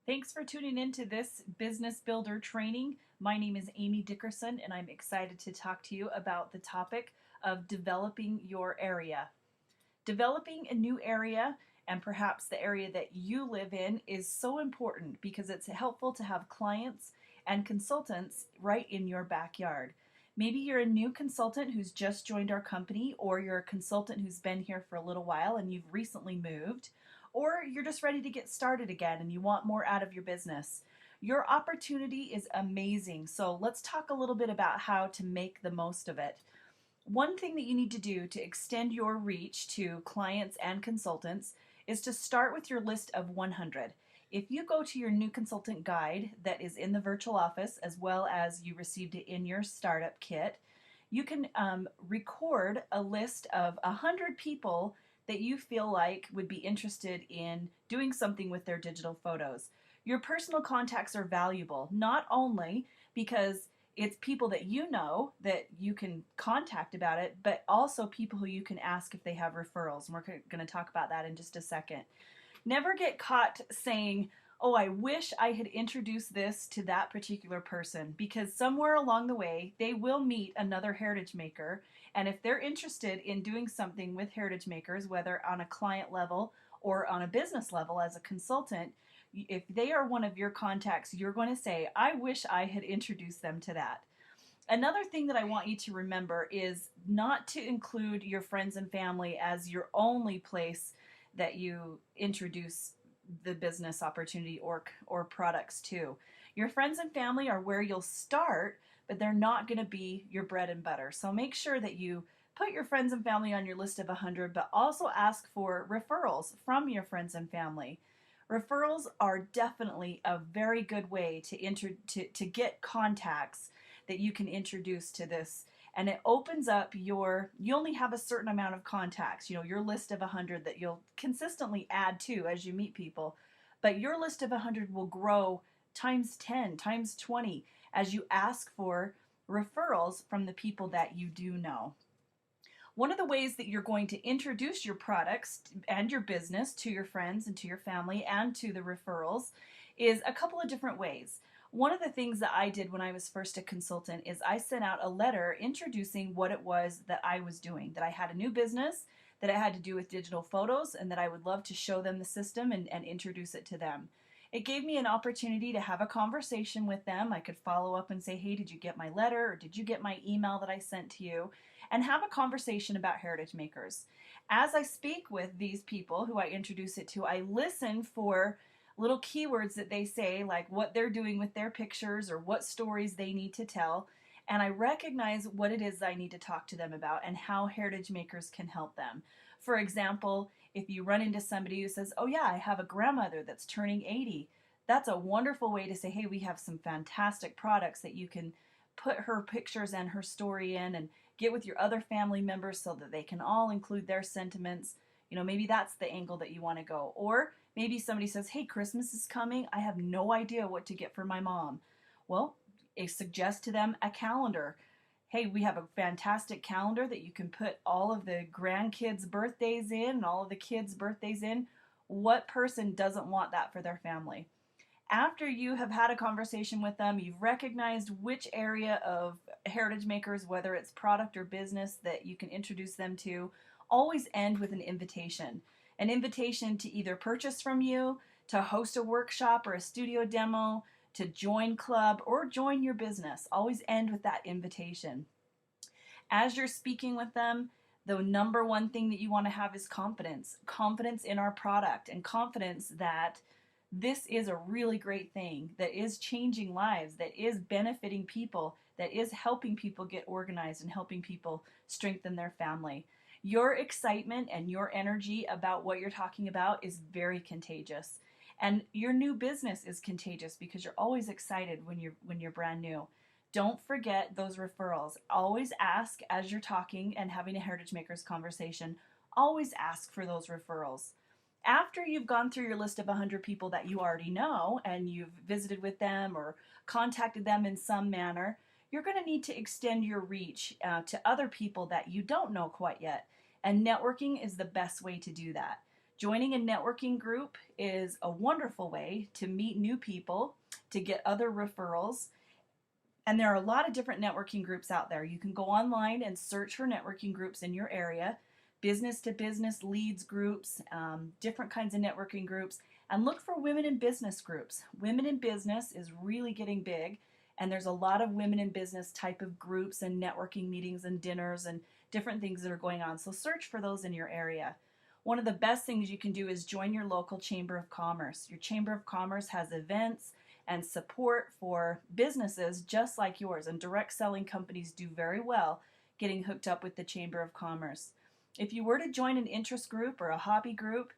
Thanks for tuning in to this Business Builder training. My name is Amy Dickerson, and I'm excited to talk to you about the topic of developing your area. Developing a new area, and perhaps the area that you live in, is so important because it's helpful to have clients and consultants right in your backyard. Maybe you're a new consultant who's just joined our company, or you're a consultant who's been here for a little while and you've recently moved, or you're just ready to get started again and you want more out of your business. Your opportunity is amazing. So let's talk a little bit about how to make the most of it. One thing that you need to do to extend your reach to clients and consultants is to start with your list of 100. If you go to your new consultant guide that is in the virtual office, as well as you received it in your startup kit, you can record a list of 100 people that you feel like would be interested in doing something with their digital photos. Your personal contacts are valuable, not only because it's people that you know that you can contact about it, but also people who you can ask if they have referrals. And we're going to talk about that in just a second. Never get caught saying, oh, I wish I had introduced this to that particular person, because somewhere along the way they will meet another heritage maker. And if they're interested in doing something with heritage makers, whether on a client level or on a business level as a consultant, if they are one of your contacts, you're going to say, I wish I had introduced them to that. Another thing that I want you to remember is not to include your friends and family as your only place that you introduce the business opportunity or products to. Your friends and family are where you'll start, but they're not going to be your bread and butter. So make sure that you put your friends and family on your list of 100, but also ask for referrals from your friends and family. Referrals are definitely a very good way to get contacts that you can introduce to this. And it opens up you only have a certain amount of contacts, your list of 100 that you'll consistently add to as you meet people. But your list of 100 will grow times 10, times 20 as you ask for referrals from the people that you do know. One of the ways that you're going to introduce your products and your business to your friends and to your family and to the referrals is a couple of different ways. One of the things that I did when I was first a consultant is I sent out a letter introducing what it was that I was doing, that I had a new business, that it had to do with digital photos, and that I would love to show them the system and introduce it to them. It gave me an opportunity to have a conversation with them. I could follow up and say, hey, did you get my letter, or did you get my email that I sent to you? And have a conversation about heritage makers. As I speak with these people who I introduce it to, I listen for little keywords that they say, like what they're doing with their pictures or what stories they need to tell. And I recognize what it is I need to talk to them about and how heritage makers can help them. For example, if you run into somebody who says, oh, yeah, I have a grandmother that's turning 80, that's a wonderful way to say, hey, we have some fantastic products that you can put her pictures and her story in and get with your other family members so that they can all include their sentiments. Maybe that's the angle that you want to go. Or maybe somebody says, hey, Christmas is coming. I have no idea what to get for my mom. Well, suggest to them a calendar. Hey, we have a fantastic calendar that you can put all of the grandkids' birthdays in and all of the kids' birthdays in. What person doesn't want that for their family? After you have had a conversation with them, you've recognized which area of heritage makers, whether it's product or business, that you can introduce them to, always end with an invitation. An invitation to either purchase from you, to host a workshop or a studio demo, to join club, or join your business. Always end with that invitation. As you're speaking with them, the number one thing that you want to have is confidence. Confidence in our product and confidence that this is a really great thing that is changing lives, that is benefiting people, that is helping people get organized and helping people strengthen their family. Your excitement and your energy about what you're talking about is very contagious. And your new business is contagious because you're always excited when you're brand new. Don't forget those referrals. Always ask as you're talking and having a Heritage Makers conversation, always ask for those referrals. After you've gone through your list of 100 people that you already know and you've visited with them or contacted them in some manner, you're going to need to extend your reach to other people that you don't know quite yet. And networking is the best way to do that. Joining a networking group is a wonderful way to meet new people, to get other referrals. And there are a lot of different networking groups out there. You can go online and search for networking groups in your area, business to business leads groups, different kinds of networking groups, and look for women in business groups. Women in business is really getting big, and there's a lot of women in business type of groups and networking meetings and dinners and different things that are going on. So search for those in your area. One of the best things you can do is join your local Chamber of Commerce. Your Chamber of Commerce has events and support for businesses just like yours, and direct selling companies do very well getting hooked up with the Chamber of Commerce. If you were to join an interest group or a hobby group,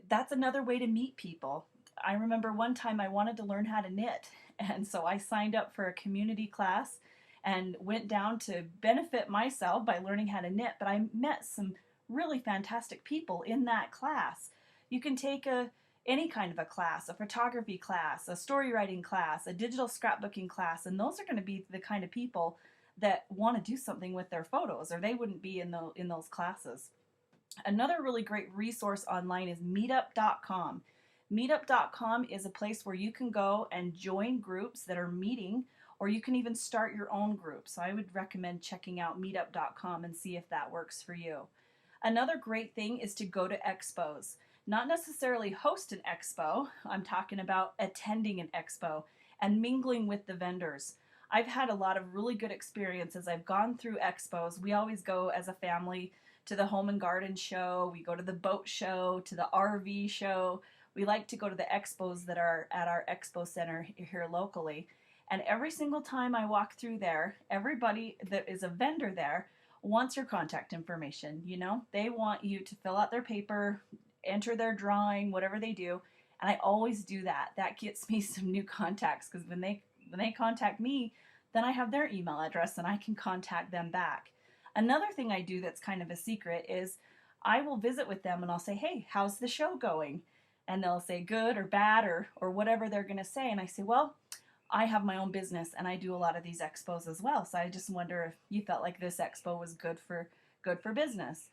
that's another way to meet people. I remember one time I wanted to learn how to knit, and so I signed up for a community class and went down to benefit myself by learning how to knit, but I met some really fantastic people in that class. You can take any kind of a class, a photography class, a story writing class, a digital scrapbooking class, and those are going to be the kind of people that want to do something with their photos, or they wouldn't be in those classes. Another really great resource online is meetup.com. Meetup.com is a place where you can go and join groups that are meeting, or you can even start your own group. So I would recommend checking out meetup.com and see if that works for you. Another great thing is to go to expos. Not necessarily host an expo, I'm talking about attending an expo and mingling with the vendors. I've had a lot of really good experiences. I've gone through expos. We always go as a family to the Home and Garden show, we go to the boat show, to the RV show. We like to go to the expos that are at our expo center here locally. And every single time I walk through there, everybody that is a vendor there wants your contact information. You know, they want you to fill out their paper, enter their drawing, whatever they do. And I always do that. That gets me some new contacts, because when they contact me, then I have their email address and I can contact them back. Another thing I do that's kind of a secret is I will visit with them and I'll say, hey, how's the show going? And they'll say good or bad or whatever they're going to say. And I say, well, I have my own business and I do a lot of these expos as well. So I just wonder if you felt like this expo was good for business.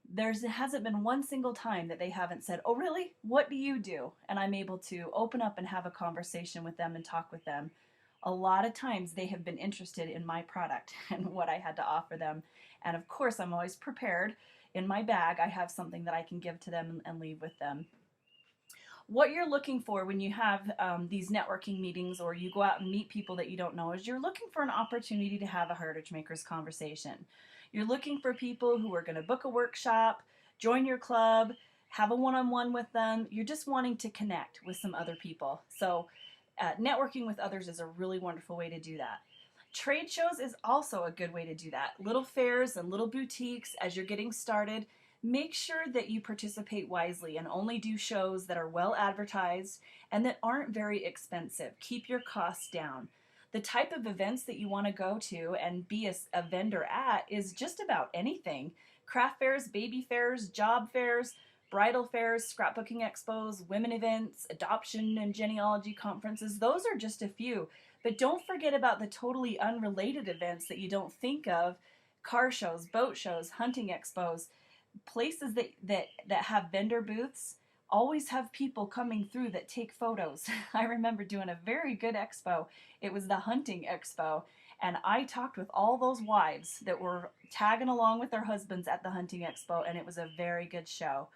There hasn't been one single time that they haven't said, oh, really? What do you do? And I'm able to open up and have a conversation with them and talk with them. A lot of times they have been interested in my product and what I had to offer them. And of course, I'm always prepared. In my bag, I have something that I can give to them and leave with them. What you're looking for when you have these networking meetings, or you go out and meet people that you don't know, is you're looking for an opportunity to have a Heritage Makers conversation. You're looking for people who are going to book a workshop, join your club, have a one-on-one with them. You're just wanting to connect with some other people. So networking with others is a really wonderful way to do that. Trade shows is also a good way to do that. Little fairs and little boutiques as you're getting started. Make sure that you participate wisely and only do shows that are well advertised and that aren't very expensive. Keep your costs down. The type of events that you want to go to and be a vendor at is just about anything. Craft fairs, baby fairs, job fairs, bridal fairs, scrapbooking expos, women events, adoption and genealogy conferences. Those are just a few. But don't forget about the totally unrelated events that you don't think of. Car shows, boat shows, hunting expos. Places that have vendor booths always have people coming through that take photos. I remember doing a very good expo. It was the hunting expo, and I talked with all those wives that were tagging along with their husbands at the hunting expo, and it was a very good show.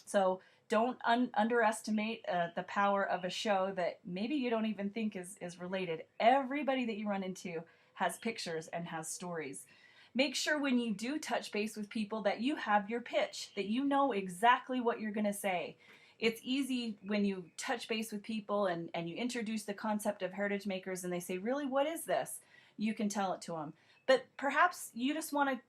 So don't underestimate the power of a show that maybe you don't even think is related. Everybody that you run into has pictures and has stories. Make sure when you do touch base with people that you have your pitch, that you know exactly what you're going to say. It's easy when you touch base with people and you introduce the concept of Heritage Makers and they say, really, what is this? You can tell it to them. But perhaps you just want to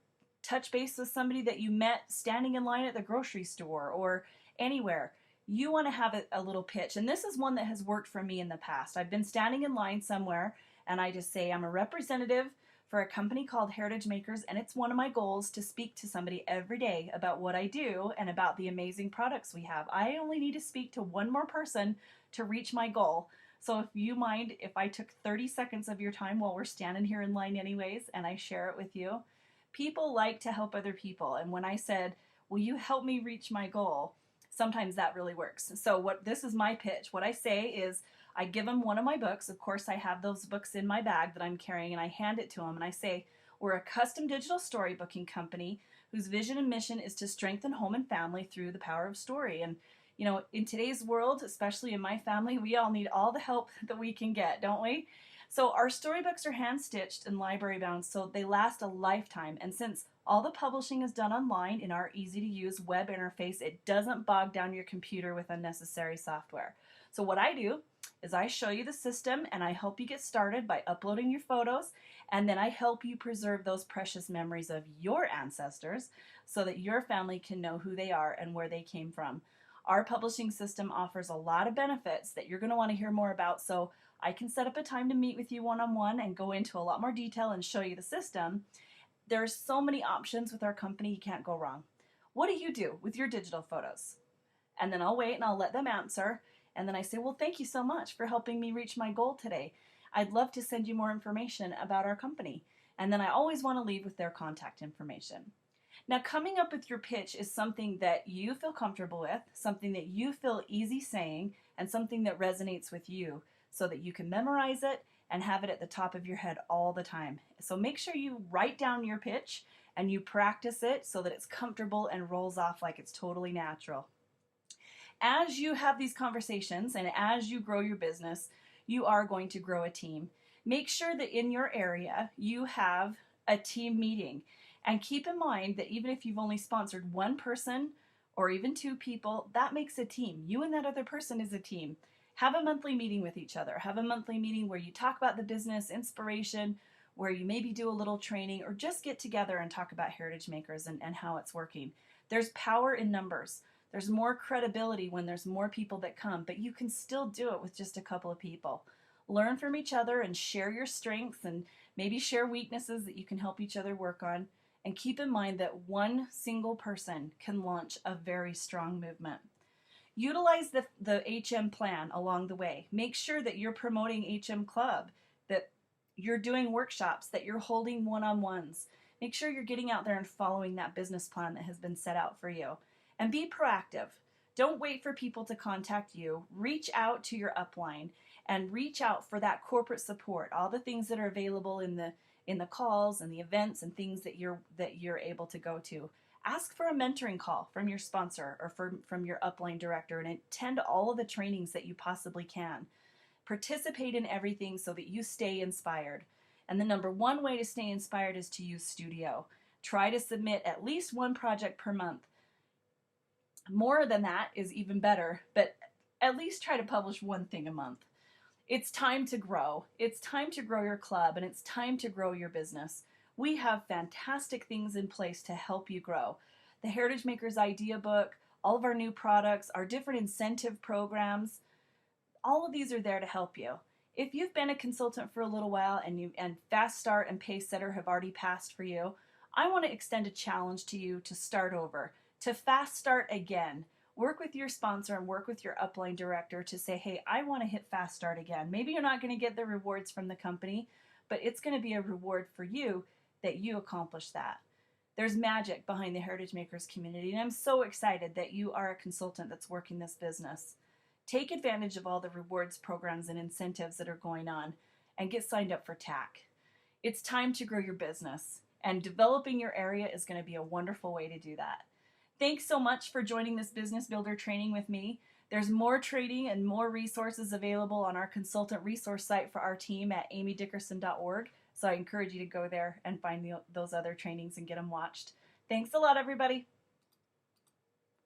touch base with somebody that you met standing in line at the grocery store or anywhere. You want to have a little pitch. And this is one that has worked for me in the past. I've been standing in line somewhere and I just say, I'm a representative for a company called Heritage Makers, and it's one of my goals to speak to somebody every day about what I do and about the amazing products we have. I only need to speak to one more person to reach my goal. So if you mind if I took 30 seconds of your time while we're standing here in line anyways, and I share it with you. People like to help other people. And when I said, will you help me reach my goal? sometimes that really works. So this is my pitch. What I say is I give them one of my books. Of course, I have those books in my bag that I'm carrying, and I hand it to them and I say, we're a custom digital storybooking company whose vision and mission is to strengthen home and family through the power of story. And you know, in today's world, especially in my family, we all need all the help that we can get, don't we? So our storybooks are hand stitched and library bound, so they last a lifetime. And since all the publishing is done online in our easy to use web interface, it doesn't bog down your computer with unnecessary software. So what I do is I show you the system and I help you get started by uploading your photos, and then I help you preserve those precious memories of your ancestors so that your family can know who they are and where they came from. Our publishing system offers a lot of benefits that you're going to want to hear more about, so I can set up a time to meet with you one-on-one and go into a lot more detail and show you the system. There's so many options with our company, you can't go wrong. What do you do with your digital photos? And then I'll wait and I'll let them answer. And then I say, well, thank you so much for helping me reach my goal today. I'd love to send you more information about our company. And then I always want to leave with their contact information. Now, coming up with your pitch is something that you feel comfortable with, something that you feel easy saying, and something that resonates with you so that you can memorize it and have it at the top of your head all the time. So make sure you write down your pitch and you practice it so that it's comfortable and rolls off like it's totally natural. As you have these conversations and as you grow your business, you are going to grow a team. Make sure that in your area you have a team meeting. And keep in mind that even if you've only sponsored one person or even two people, that makes a team. You and that other person is a team. Have a monthly meeting with each other. Have a monthly meeting where you talk about the business, inspiration, where you maybe do a little training, or just get together and talk about Heritage Makers and how it's working. There's power in numbers. There's more credibility when there's more people that come, but you can still do it with just a couple of people. Learn from each other and share your strengths and maybe share weaknesses that you can help each other work on. And keep in mind that one single person can launch a very strong movement. Utilize the HM plan along the way. Make sure that you're promoting HM Club, that you're doing workshops, that you're holding one-on-ones. Make sure you're getting out there and following that business plan that has been set out for you. And be proactive. Don't wait for people to contact you. Reach out to your upline and reach out for that corporate support, all the things that are available in the calls and the events and things that you're able to go to. Ask for a mentoring call from your sponsor or from your upline director and attend all of the trainings that you possibly can. Participate in everything so that you stay inspired. And the number one way to stay inspired is to use Studio. Try to submit at least one project per month. More than that is even better, but at least try to publish one thing a month. It's time to grow. It's time to grow your club, and it's time to grow your business. We have fantastic things in place to help you grow. The Heritage Makers Idea Book, all of our new products, our different incentive programs, all of these are there to help you. If you've been a consultant for a little while and Fast Start and Pacesetter have already passed for you, I want to extend a challenge to you to start over, to fast start again. Work with your sponsor and work with your upline director to say, hey, I want to hit fast start again. Maybe you're not going to get the rewards from the company, but it's going to be a reward for you that you accomplish that. There's magic behind the Heritage Makers community, and I'm so excited that you are a consultant that's working this business. Take advantage of all the rewards programs and incentives that are going on and get signed up for TAC. It's time to grow your business, and developing your area is going to be a wonderful way to do that. Thanks so much for joining this Business Builder training with me. There's more training and more resources available on our consultant resource site for our team at amydickerson.org. So I encourage you to go there and find those other trainings and get them watched. Thanks a lot, everybody.